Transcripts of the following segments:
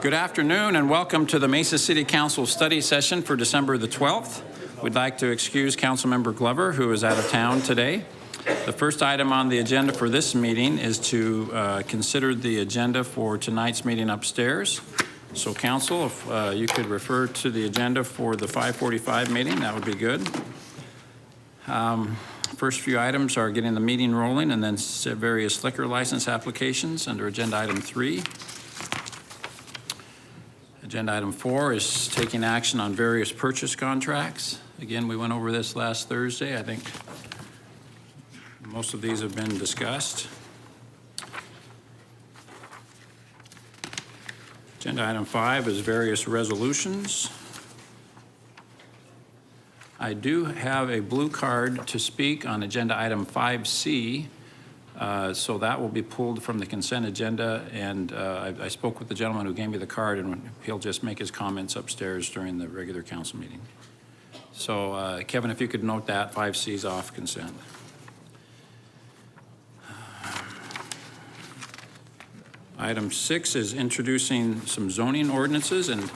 Good afternoon and welcome to the Mesa City Council study session for December the 12th. We'd like to excuse Councilmember Glover, who is out of town today. The first item on the agenda for this meeting is to consider the agenda for tonight's meeting upstairs. So Council, if you could refer to the agenda for the 5:45 meeting, that would be good. First few items are getting the meeting rolling and then various liquor license applications under agenda item 3. Agenda item 4 is taking action on various purchase contracts. Again, we went over this last Thursday. I think most of these have been discussed. Agenda item 5 is various resolutions. I do have a blue card to speak on agenda item 5C. So that will be pulled from the consent agenda, and I spoke with the gentleman who gave me the card, and he'll just make his comments upstairs during the regular council meeting. So Kevin, if you could note that 5C is off consent. Item 6 is introducing some zoning ordinances, and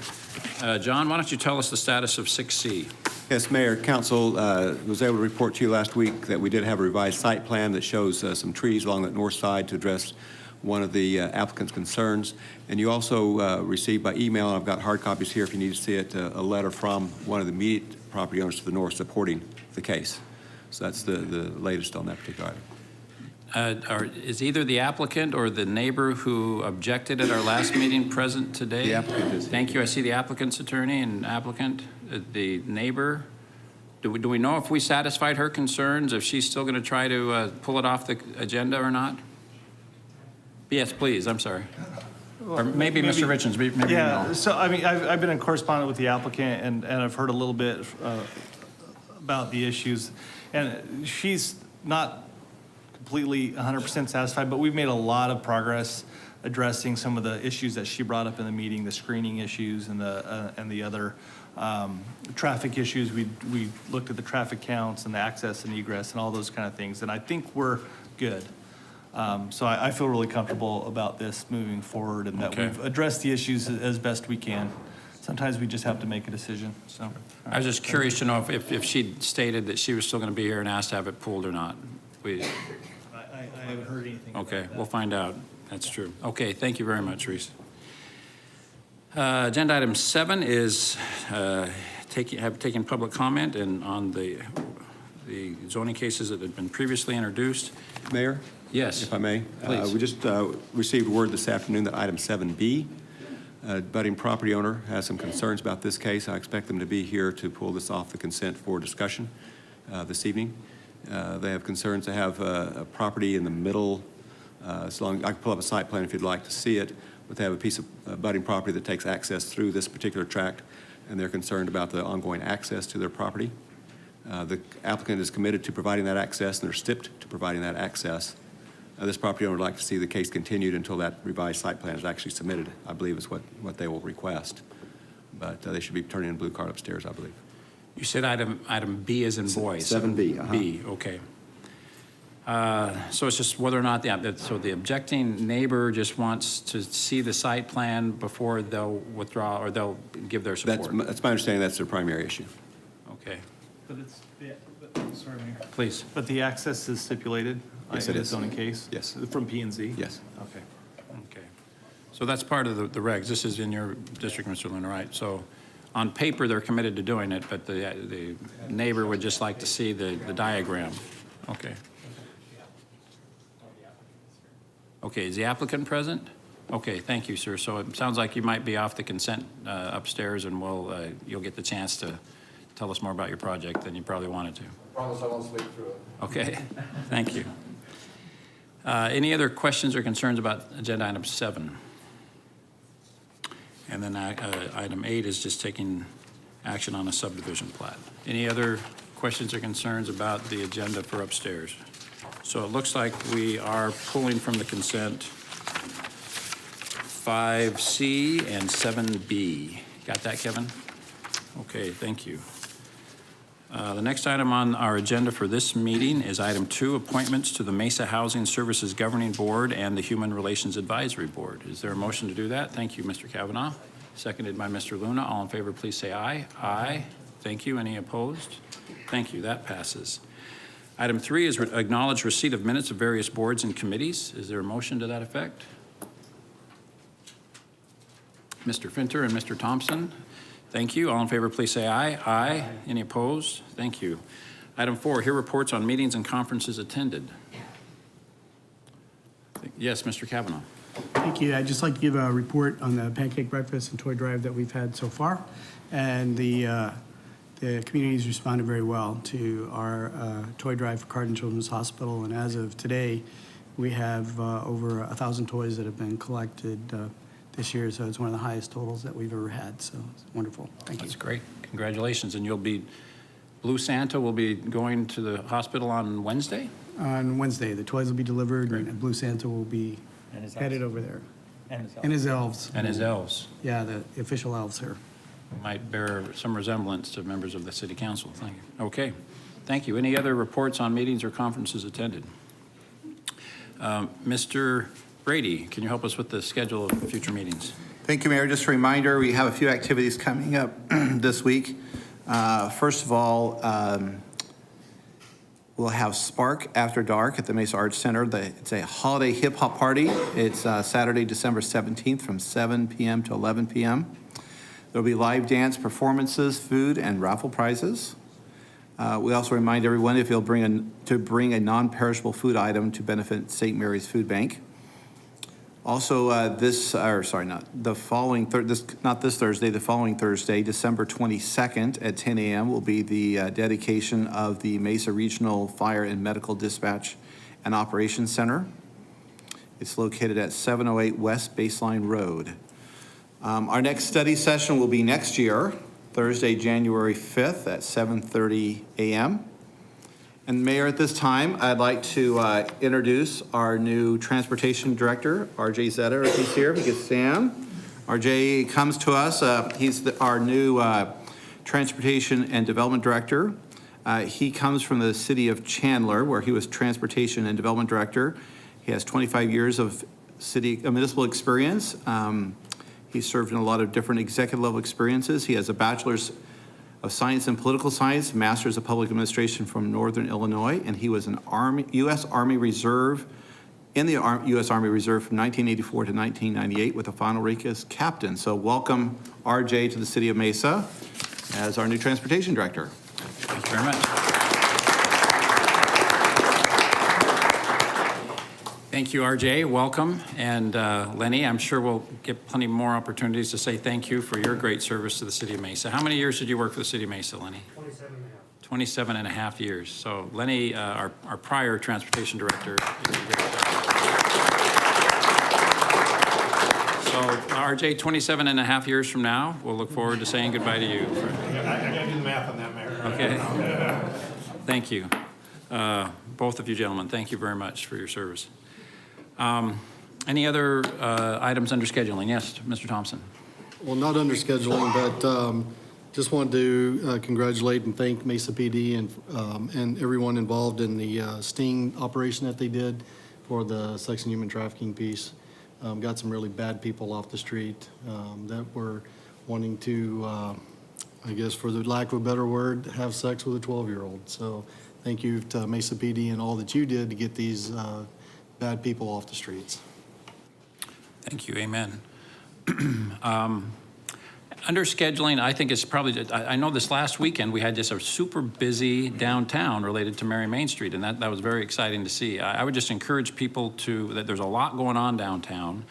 John, why don't you tell us the status of 6C? Yes, Mayor, Council was able to report to you last week that we did have a revised site plan that shows some trees along the north side to address one of the applicant's concerns. And you also received by email, and I've got hard copies here if you need to see it, a letter from one of the immediate property owners to the north supporting the case. So that's the latest on that particular item. Is either the applicant or the neighbor who objected at our last meeting present today? The applicant is. Thank you. I see the applicant's attorney and applicant. The neighbor, do we know if we satisfied her concerns, if she's still going to try to pull it off the agenda or not? Yes, please. I'm sorry. Or maybe Mr. Richards, maybe yeah, no. so I mean, I've been in correspondence with the applicant, and I've heard a little bit about the issues, and she's not completely 100% satisfied, but we've made a lot of progress addressing some of the issues that she brought up in the meeting, the screening issues and the other traffic issues. We looked at the traffic counts and the access and egress and all those kind of things, and I think we're good. So I feel really comfortable about this moving forward, and that we've addressed the issues as best we can. Sometimes we just have to make a decision. So I was just curious to know if she stated that she was still going to be here and asked to have it pulled or not. I haven't heard anything. Okay, we'll find out. That's true. Okay, thank you very much, Reese. Agenda item 7 is taking public comment and on the zoning cases that have been previously introduced. Mayor? Yes. If I may? Please. We just received word this afternoon that item 7B, budding property owner has some concerns about this case. I expect them to be here to pull this off the consent for discussion this evening. They have concerns to have a property in the middle. I can pull up a site plan if you'd like to see it, but they have a piece of budding property that takes access through this particular tract, and they're concerned about the ongoing access to their property. The applicant is committed to providing that access, and they're stipped to providing that access. This property owner would like to see the case continued until that revised site plan is actually submitted, I believe is what they will request. But they should be turning in a blue card upstairs, I believe. You said item B as in boy. 7B. B, okay. So it's just whether or not the objecting neighbor just wants to see the site plan before they'll withdraw or they'll give their support. That's my understanding. That's their primary issue. Okay, But sorry, Mayor. please. But the access is stipulated Yes, in it the is. zoning case? Yes. From P&Z? Yes. Okay. Okay. So that's part of the regs. This is in your district, Mr. Luna, right? So on paper, they're committed to doing it, but the neighbor would just like to see the diagram. Okay. Okay, is the applicant present? Okay, thank you, sir. So it sounds like you might be off the consent upstairs, and you'll get the chance to tell us more about your project than you probably wanted to. I promise I won't sleep through it. Okay, thank you. Any other questions or concerns about agenda item 7? And then item 8 is just taking action on a subdivision plat. Any other questions or concerns about the agenda for upstairs? So it looks like we are pulling from the consent 5C and 7B. Got that, Kevin? Okay, thank you. The next item on our agenda for this meeting is item 2, appointments to the Mesa Housing Services Governing Board and the Human Relations Advisory Board. Is there a motion to do that? Thank you, Mr. Kavanaugh. Seconded by Mr. Luna. All in favor, please say aye. Aye. Thank you. Any opposed? Thank you. That passes. Item 3 is acknowledge receipt of minutes of various boards and committees. Is there a motion to that effect? Mr. Finter and Mr. Thompson. Thank you. All in favor, please say aye. Aye. Any opposed? Thank you. Item 4, hear reports on meetings and conferences attended. Yes, Mr. Kavanaugh. Thank you. I'd just like to give a report on the pancake breakfast and toy drive that we've had so far. And the community's responded very well to our toy drive for Cardin Children's Hospital. And as of today, we have over 1,000 toys that have been collected this year. So it's one of the highest totals that we've ever had. So it's wonderful. Thank you. That's great. Congratulations. And Blue Santa will be going to the hospital on Wednesday? On Wednesday, the toys will be delivered and Blue Santa will be headed over there. And his elves. And his elves. Yeah, the official elves here. Might bear some resemblance to members of the city council. Thank you. Okay. Thank you. Any other reports on meetings or conferences attended? Mr. Brady, can you help us with the schedule of future meetings? Thank you, Mayor. Just a reminder, we have a few activities coming up this week. First of all, we'll have Spark After Dark at the Mesa Arts Center. It's a holiday hip-hop party. It's Saturday, December 17th from 7 p.m. to 11 p.m. There'll be live dance performances, food, and raffle prizes. We also remind everyone if you'll bring a non-perishable food item to benefit St. Mary's Food Bank. Also, the following Thursday, December 22nd at 10 a.m. will be the dedication of the Mesa Regional Fire and Medical Dispatch and Operations Center. It's located at 708 West Baseline Road. Our next study session will be next year, Thursday, January 5th at 7:30 a.m. And Mayor, at this time, I'd like to introduce our new Transportation Director, R.J. Zeta, if he's here, if he could stand. R.J. comes to us, he's our new Transportation and Development Director. He comes from the city of Chandler, where he was Transportation and Development Director. He has 25 years of municipal experience. He's served in a lot of different executive level experiences. He has a bachelor's of Science and Political Science, Master's of Public Administration from Northern Illinois, and he was an U.S. Army Reserve, in the U.S. Army Reserve from 1984 to 1998 with a final rank as captain. So welcome, RJ, to the City of Mesa as our new Transportation Director. Thank you very much. Thank you, RJ. Welcome. And Lenny, I'm sure we'll get plenty more opportunities to say thank you for your great service to the City of Mesa. How many years did you work for the City of Mesa, Lenny? 27 and a half. 27 and a half years. So Lenny, our prior Transportation Director. So RJ, 27 and a half years from now, we'll look forward to saying goodbye to you. I gotta do the math on that, Mayor. Okay. Thank you. Both of you gentlemen, thank you very much for your service. Any other items under scheduling? Yes, Mr. Thompson. Well, not under scheduling, but just wanted to congratulate and thank Mesa PD and everyone involved in the sting operation that they did for the sex and human trafficking piece. Got some really bad people off the street that were wanting to, I guess for the lack of a better word, have sex with a 12-year-old. So thank you to Mesa PD and all that you did to get these bad people off the streets. Thank you. Amen. Under scheduling, I think it's probably, I know this last weekend we had just a super busy downtown related to Mary Main Street, and that was very exciting to see. I would just encourage people that there's a lot going on downtown.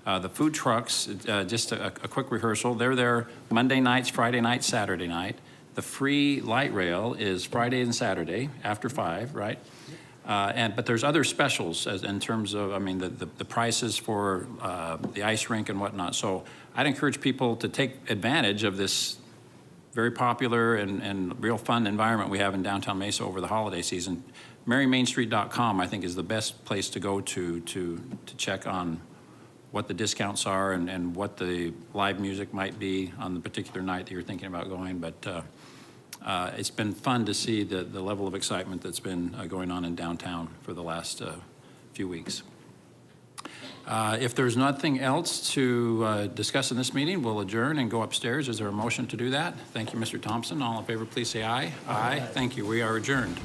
The food trucks, just a quick rehearsal, they're there Monday nights, Friday night, Saturday night. The free light rail is Friday and Saturday after 5, right? But there's other specials in terms of, I mean, the prices for the ice rink and whatnot. So I'd encourage people to take advantage of this very popular and real fun environment we have in downtown Mesa over the holiday season. MaryMainStreet.com, I think, is the best place to go to check on what the discounts are and what the live music might be on the particular night that you're thinking about going. But it's been fun to see the level of excitement that's been going on in downtown for the last few weeks. If there's nothing else to discuss in this meeting, we'll adjourn and go upstairs. Is there a motion to do that? Thank you, Mr. Thompson. All in favor, please say aye. Aye. Thank you. We are adjourned.